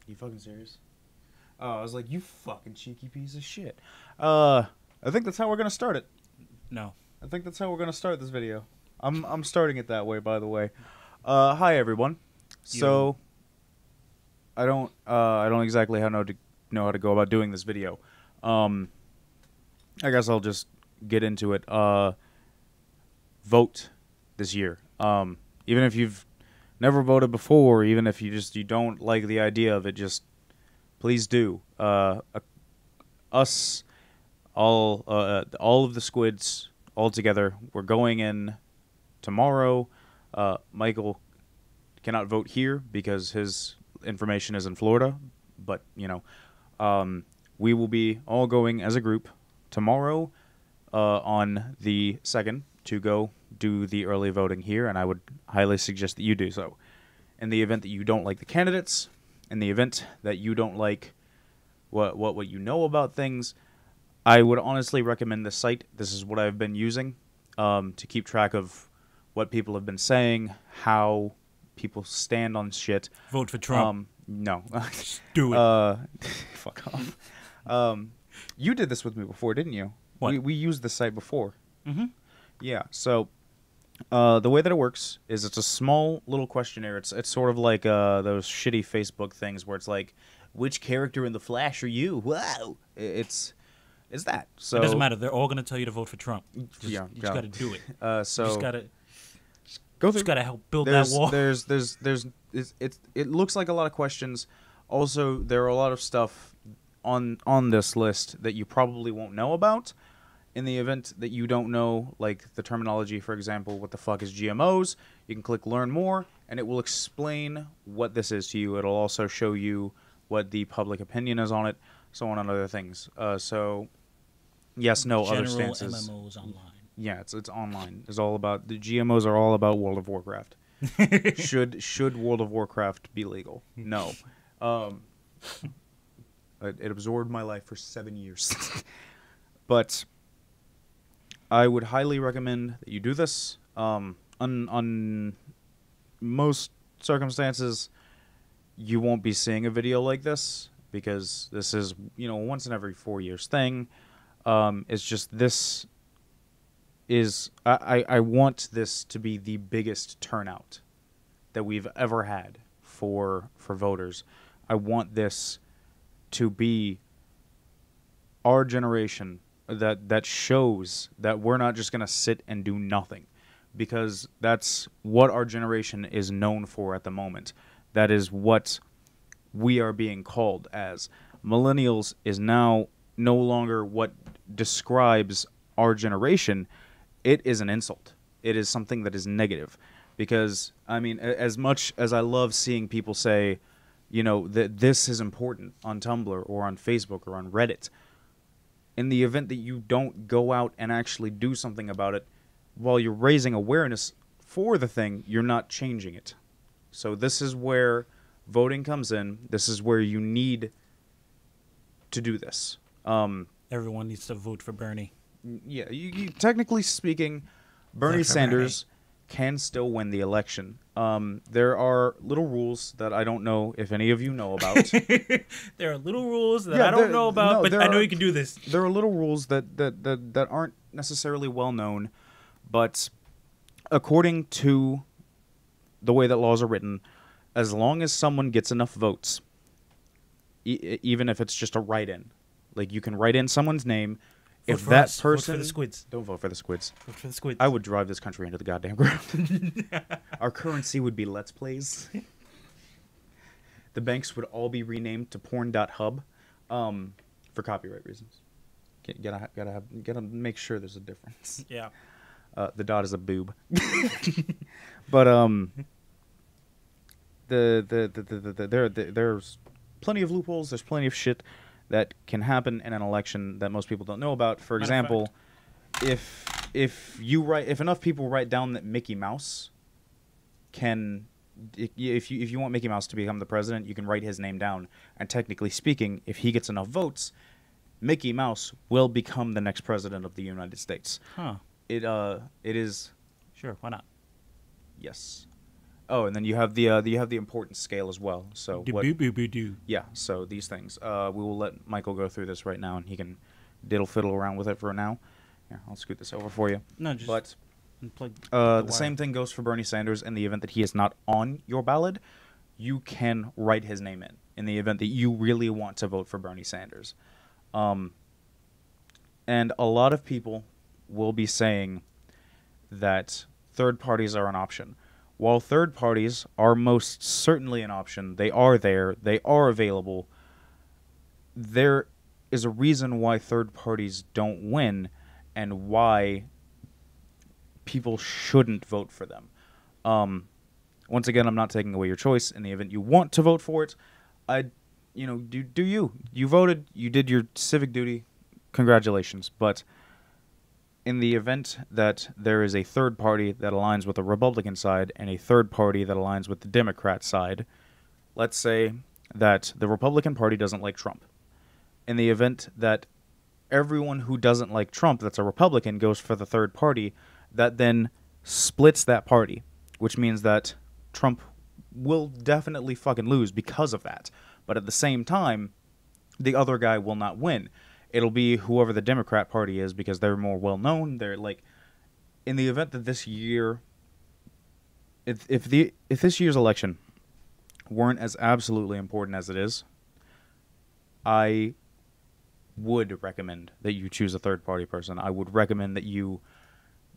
You fucking serious? Oh, I was like, you fucking cheeky piece of shit. I think that's how we're gonna start it. No. I think that's how we're gonna start this video. I'm starting it that way, by the way. Hi everyone. So, I don't exactly know how to go about doing this video. I guess I'll just get into it. Vote this year. Even if you've never voted before, even if you don't like the idea of it, just please do. Us all of the squids all together. We're going in tomorrow. Michael cannot vote here because his information is in Florida, but we will be all going as a group tomorrow on the 2nd to go do the early voting here, and I would highly suggest that you do so. In the event that you don't like the candidates, in the event that you don't like what you know about things, I would honestly recommend this site. This is what I've been using to keep track of what people have been saying, how people stand on shit. Vote for Trump. No. Do it. Fuck off. You did this with me before, didn't you? What? We used this site before. Mm-hmm. Yeah, so the way that it works is it's a small little questionnaire. It's sort of like those shitty Facebook things where it's like, which character in The Flash are you? Wow. It's that. So It doesn't matter. They're all going to tell you to vote for Trump. You just got to do it. So You just got to go through. help build that wall. It looks like a lot of questions. Also, there are a lot of stuff on this list that you probably won't know about. In the event that you don't know, like the terminology, for example, what the fuck is GMOs, you can click Learn More, and it will explain what this is to you. It'll also show you what the public opinion is on it, so on and other things. So, yes, no, General other stances. MMOs online. Yeah, it's online. It's all about the GMOs are all about World of Warcraft. Should World of Warcraft be legal? No. It absorbed my life for 7 years. But I would highly recommend that you do this. On most circumstances, you won't be seeing a video like this because this is, once in every 4 years thing. It's just this is I want this to be the biggest turnout that we've ever had for voters. I want this to be our generation that shows that we're not just going to sit and do nothing, because that's what our generation is known for at the moment. That is what we are being called as. Millennials is now no longer what describes our generation. It is an insult. It is something that is negative. Because, I mean, as much as I love seeing people say, that this is important on Tumblr or on Facebook or on Reddit, in the event that you don't go out and actually do something about it, while you're raising awareness for the thing, you're not changing it. So this is where voting comes in. This is where you need to do this. Everyone needs to vote for Bernie. Yeah, you technically speaking, Bernie Sanders can still win the election. There are little rules that I don't know if any of you know about. There are little rules that I don't know about, but I know you can do this. There are little rules that aren't necessarily well known, but according to the way that laws are written, as long as someone gets enough votes, even if it's just a write-in, like you can write in someone's name. If that person, vote for the squids. Don't vote for the squids. Vote for the squids. I would drive this country into the goddamn ground. Our currency would be Let's Plays. The banks would all be renamed to porn.hub for copyright reasons. Gotta make sure there's a difference. Yeah. The dot is a boob. But there's plenty of loopholes. There's plenty of shit that can happen in an election that most people don't know about. For example, if enough people write down that Mickey Mouse can, if you want Mickey Mouse to become the president, you can write his name down. And technically speaking, if he gets enough votes, Mickey Mouse will become the next president of the United States. Huh. It is. Sure, why not? Yes. Oh, and then you have the importance scale as well. So yeah. So these things. We will let Michael go through this right now, and he can diddle fiddle around with it for now. Here, I'll scoot this over for you. No, just but unplug the same thing goes for Bernie Sanders. In the event that he is not on your ballot, you can write his name in the event that you really want to vote for Bernie Sanders. And a lot of people will be saying that third parties are an option. While third parties are most certainly an option, they are there, they are available, there is a reason why third parties don't win and why people shouldn't vote for them. Once again, I'm not taking away your choice. In the event you want to vote for it, do you. You voted, you did your civic duty, congratulations. But in the event that there is a third party that aligns with the Republican side and a third party that aligns with the Democrat side, let's say that the Republican Party doesn't like Trump. In the event that everyone who doesn't like Trump that's a Republican goes for the third party, that then splits that party, which means that Trump will definitely fucking lose because of that. But at the same time, the other guy will not win. It'll be whoever the Democrat Party is because they're more well-known. They're like, in the event that this year, if this year's election weren't as absolutely important as it is, I would recommend that you choose a third-party person. I would recommend that you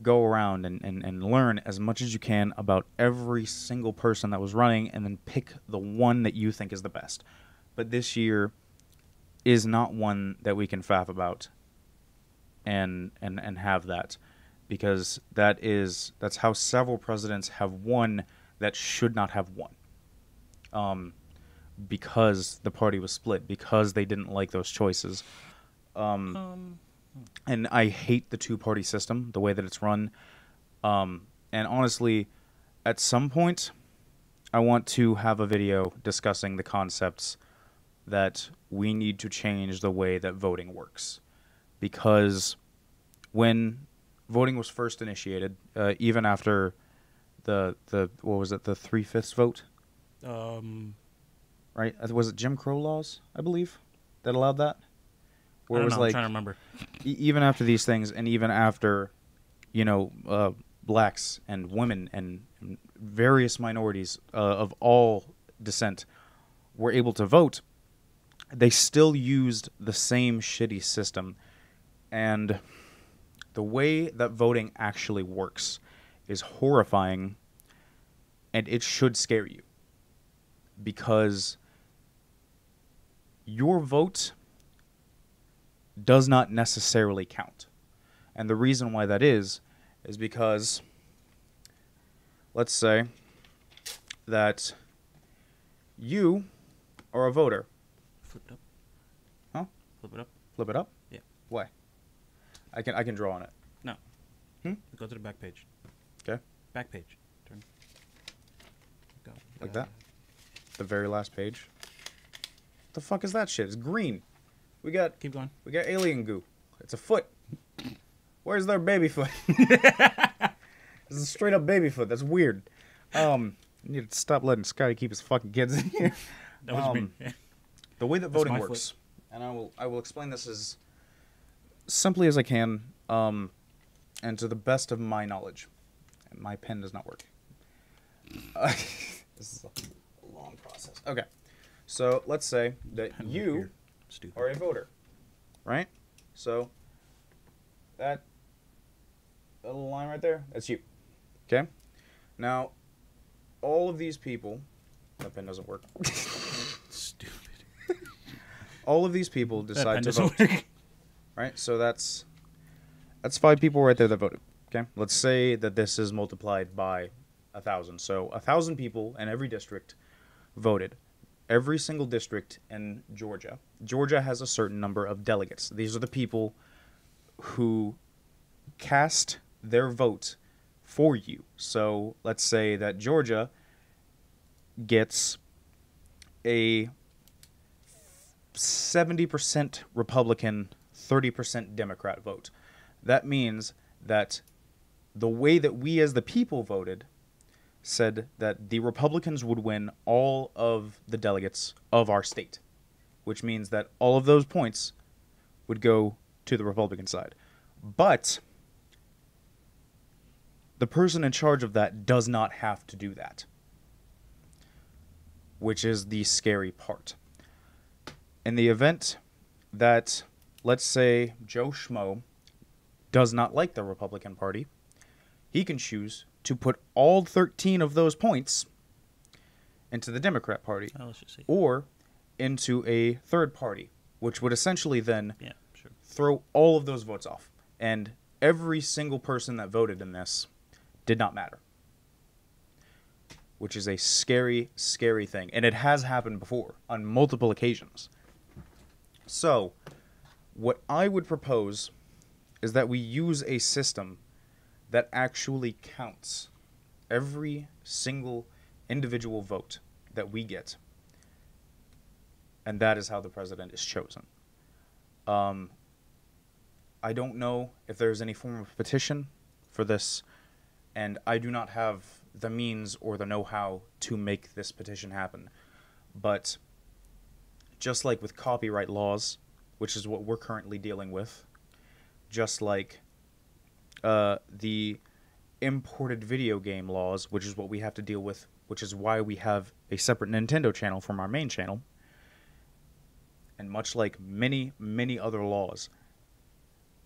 go around and learn as much as you can about every single person that was running and then pick the one that you think is the best. But this year is not one that we can faff about and have that, because that's how several presidents have won that should not have won, because the party was split, because they didn't like those choices. And I hate the two-party system, the way that it's run. And honestly, at some point, I want to have a video discussing the concepts that we need to change the way that voting works. Because when voting was first initiated, even after the what was it, the 3/5 vote? Right? Was it Jim Crow laws, I believe, that allowed that? Where I'm trying to remember. Even after these things, and even after, blacks and women and various minorities of all descent were able to vote, they still used the same shitty system. And the way that voting actually works is horrifying, and it should scare you. Because your vote does not necessarily count. And the reason why that is because, let's say that you are a voter. Flip it up. Huh? Flip it up. Flip it up? Yeah. Why? I can draw on it. No. Hmm? Go to the back page. Okay. Back page. Turn. Go. Like that? The very last page? What the fuck is that shit? It's green. Keep going. We got alien goo. It's a foot. Where's their baby foot? This is a straight up baby foot. That's weird. You need to stop letting Scotty keep his fucking kids in here. That was me. The way that voting works, and I will explain this as simply as I can, and to the best of my knowledge. And my pen does not work. This is a long process. Okay, so let's say that you are a voter, right? So that little line right there, that's you. Okay? Now, all of these people, that pen doesn't work. Stupid. All of these people decide to vote. Right? So that's 5 people right there that voted. Okay? Let's say that this is multiplied by 1,000. So 1,000 people in every district voted. Every single district in Georgia. Georgia has a certain number of delegates. These are the people who cast their vote for you. So let's say that Georgia gets a 70% Republican, 30% Democrat vote. That means that the way that we as the people voted, said that the Republicans would win all of the delegates of our state, which means that all of those points would go to the Republican side. But the person in charge of that does not have to do that, which is the scary part. In the event that, let's say, Joe Schmo does not like the Republican Party, he can choose to put all 13 of those points into the Democrat Party, or into a third party, which would essentially then throw all of those votes off. And every single person that voted in this did not matter, which is a scary, scary thing. And it has happened before on multiple occasions. So what I would propose is that we use a system that actually counts every single individual vote that we get. And that is how the president is chosen. I don't know if there's any form of petition for this, and I do not have the means or the know-how to make this petition happen. But just like with copyright laws, which is what we're currently dealing with, just like the imported video game laws, which is what we have to deal with, which is why we have a separate Nintendo channel from our main channel, and much like many, many other laws,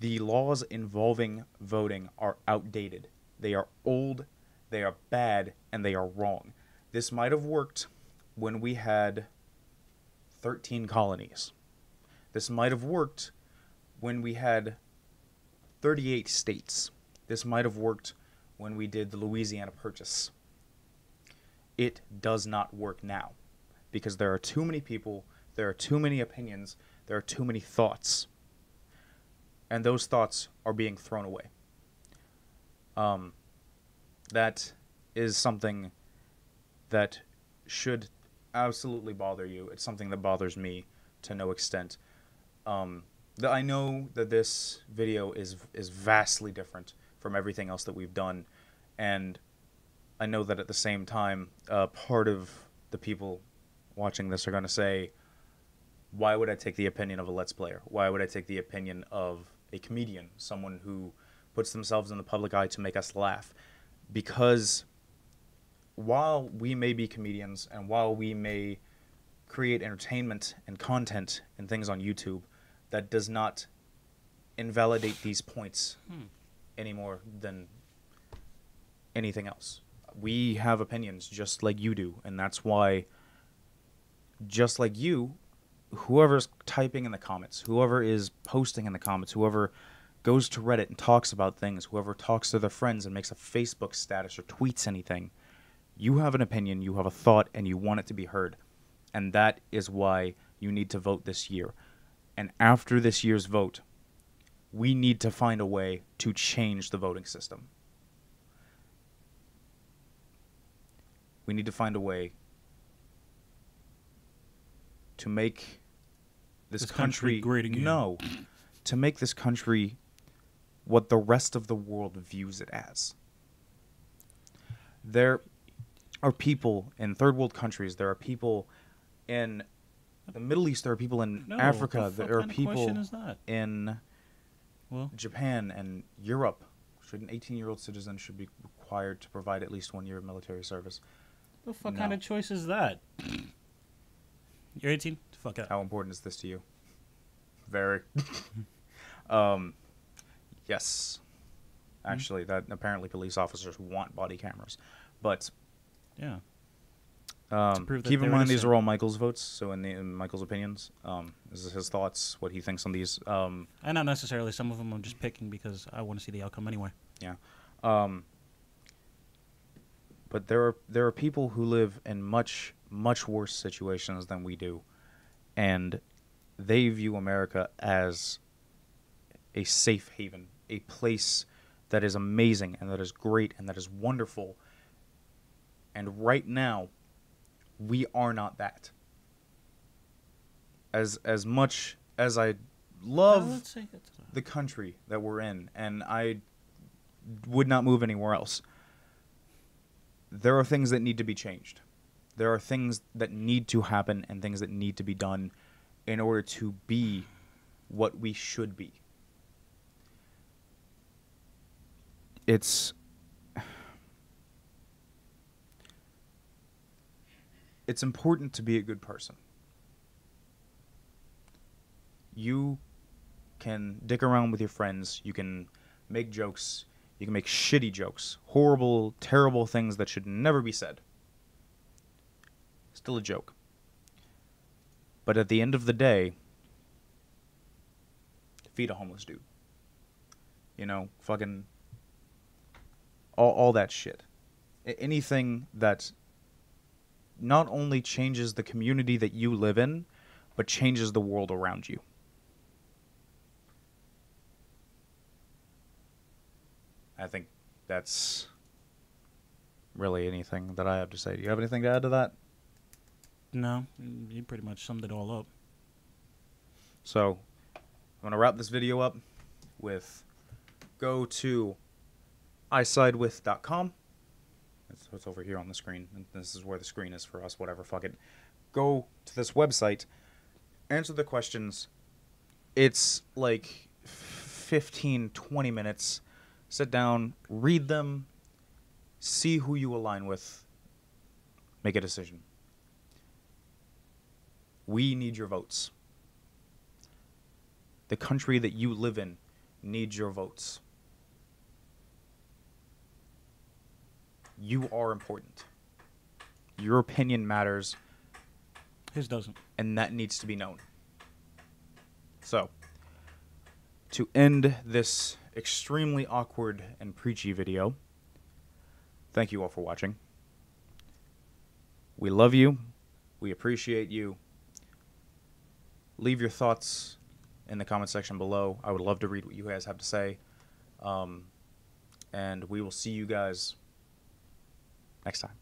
the laws involving voting are outdated. They are old, they are bad, and they are wrong. This might have worked when we had 13 colonies. This might have worked when we had 38 states. This might have worked when we did the Louisiana Purchase. It does not work now because there are too many people, there are too many opinions, there are too many thoughts, and those thoughts are being thrown away. That is something that should absolutely bother you. It's something that bothers me to no extent. I know that this video is vastly different from everything else that we've done, and I know that at the same time, part of the people watching this are going to say, why would I take the opinion of a Let's Player? Why would I take the opinion of a comedian, someone who puts themselves in the public eye to make us laugh? Because while we may be comedians and while we may create entertainment and content and things on YouTube, that does not invalidate these points any more than anything else. We have opinions just like you do, and that's why, just like you, whoever's typing in the comments, whoever is posting in the comments, whoever goes to Reddit and talks about things, whoever talks to their friends and makes a Facebook status or tweets anything, you have an opinion, you have a thought, and you want it to be heard. And that is why you need to vote this year. And after this year's vote, we need to find a way to change the voting system. We need to find a way to make this country great again. No, to make this country what the rest of the world views it as. There are people in third world countries, there are people in the Middle East, there are people in Africa, there are people in Japan and Europe. Should an 18-year-old citizen should be required to provide at least 1 year of military service? The fuck kind of choice is that? You're 18? Fuck out. How important is this to you? Very. Yes. Actually, that apparently police officers want body cameras. But yeah. Keep in mind these are all Michael's votes, so in Michael's opinions, this is his thoughts, what he thinks on these. And not necessarily. Some of them I'm just picking because I want to see the outcome anyway. Yeah. But there are people who live in much, much worse situations than we do, and they view America as a safe haven, a place that is amazing and that is great and that is wonderful. And right now, we are not that. As much as I love the country that we're in, and I would not move anywhere else, there are things that need to be changed. There are things that need to happen and things that need to be done in order to be what we should be. It's important to be a good person. You can dick around with your friends. You can make jokes. You can make shitty jokes. Horrible, terrible things that should never be said. Still a joke. But at the end of the day, feed a homeless dude. You know, fucking all that shit. Anything that not only changes the community that you live in, but changes the world around you. I think that's really anything that I have to say. Do you have anything to add to that? No, you pretty much summed it all up. So, I'm going to wrap this video up with go to isidewith.com. It's over here on the screen. And this is where the screen is for us, whatever, fuck it. Go to this website, answer the questions. It's like 15, 20 minutes. Sit down, read them, see who you align with, make a decision. We need your votes. The country that you live in needs your votes. You are important. Your opinion matters. His doesn't. And that needs to be known. So, to end this extremely awkward and preachy video, thank you all for watching. We love you. We appreciate you. Leave your thoughts in the comment section below. I would love to read what you guys have to say. And we will see you guys next time.